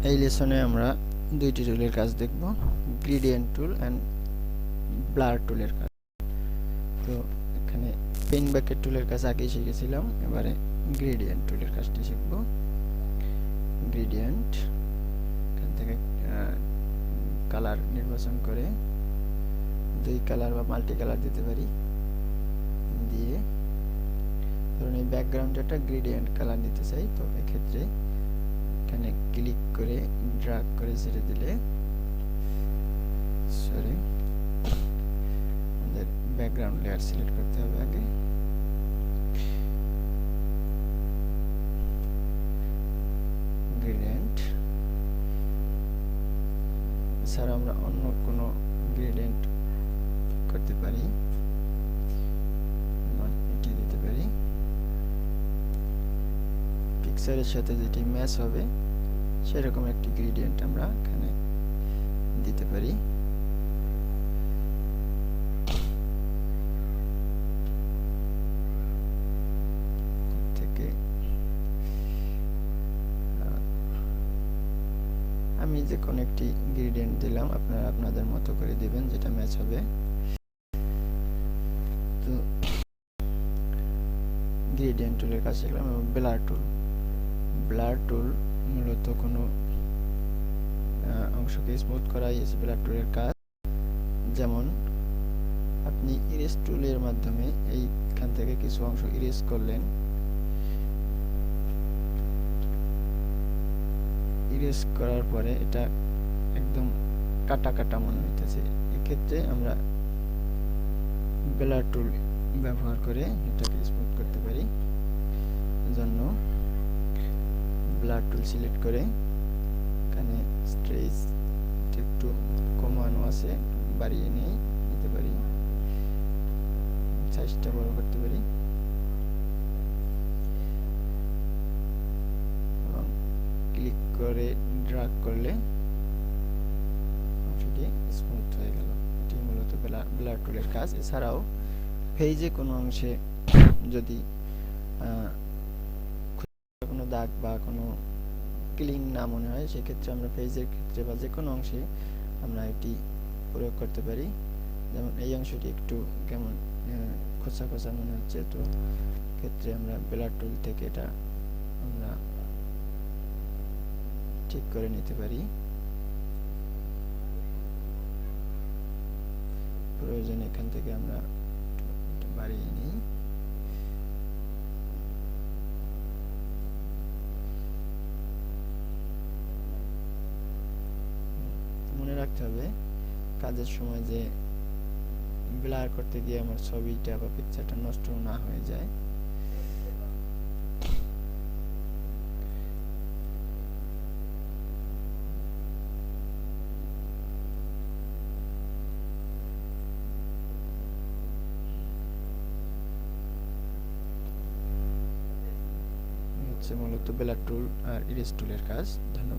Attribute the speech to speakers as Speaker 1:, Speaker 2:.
Speaker 1: এই লেসনে আমরা দুইটি টুলের কাজ দেখব, গ্রেডিয়েন্ট টুল অ্যান্ড ব্লার টুলের কাজ। তো এখানে পেন বাকেট টুলের কাজ আগেই শিখেছিলাম, এবারে গ্রেডিয়েন্ট টুলের কাজটি শিখব। গ্রেডিয়েন্ট, এখান থেকে কালার নির্বাচন করে দুই কালার বা মাল্টি কালার দিতে পারি, দিয়ে ধরুন এই ব্যাকগ্রাউন্ডে একটা গ্রেডিয়েন্ট কালার দিতে চাই। তো এক্ষেত্রে এখানে ক্লিক করে ড্র্যাগ করে ছেড়ে দিলে, সরি, আমাদের ব্যাকগ্রাউন্ড লেয়ার সিলেক্ট করতে হবে আগে। গ্রেডিয়েন্ট এছাড়া আমরা অন্য কোনো গ্রেডিয়েন্ট করতে পারি, এটি দিতে পারি। পিকচারের সাথে যেটি ম্যাচ হবে সেরকম একটি গ্রেডিয়েন্ট আমরা এখানে দিতে পারি। থেকে আমি যে কোনো একটি গ্রেডিয়েন্ট দিলাম, আপনারা আপনাদের মতো করে দিবেন যেটা ম্যাচ হবে। তো গ্রেডিয়েন্ট টুলের কাজ শিখলাম। এবং ব্লার টুল, ব্লার টুল মূলত কোনো অংশকে স্মুথ করাই ব্লার টুলের কাজ। যেমন আপনি ইরেজ টুলের মাধ্যমে এইখান থেকে কিছু অংশ ইরেজ করলেন, ইরেজ করার পরে এটা একদম কাটা কাটা মনে হইতেছে, এক্ষেত্রে আমরা ব্লার টুল ব্যবহার করে এটাকে স্মুথ করতে পারি। জন্য ব্লার টুল সিলেক্ট করে এখানে স্ট্রেচ একটু কমানো আছে, বাড়িয়ে নিতে পারি, সাইজটা বড় করতে পারি এবং ক্লিক করে ড্র্যাগ করলে অংশটি স্মুথ হয়ে গেল। এটি মূলত ব্লার টুলের কাজ। এছাড়াও পেজে কোনো অংশে যদি কোনো দাগ বা কোনো ক্লিন না মনে হয়, সেক্ষেত্রে আমরা পেজের ক্ষেত্রে বা যে কোনো অংশে আমরা এটি প্রয়োগ করতে পারি। যেমন এই অংশটি একটু কেমন খোঁচা খোঁচা মনে হচ্ছে, তো ক্ষেত্রে আমরা ব্লার টুল থেকে এটা আমরা ঠিক করে নিতে পারি। প্রয়োজনে এখান থেকে আমরা বাড়িয়ে নিই। মনে রাখতে হবে কাজের সময় যে ব্লার করতে গিয়ে আমার ছবিটা বা পিকচারটা নষ্ট না হয়ে যায়। মূলত ব্লার টুল আর ইরেজ টুলের কাজ। ধন্যবাদ।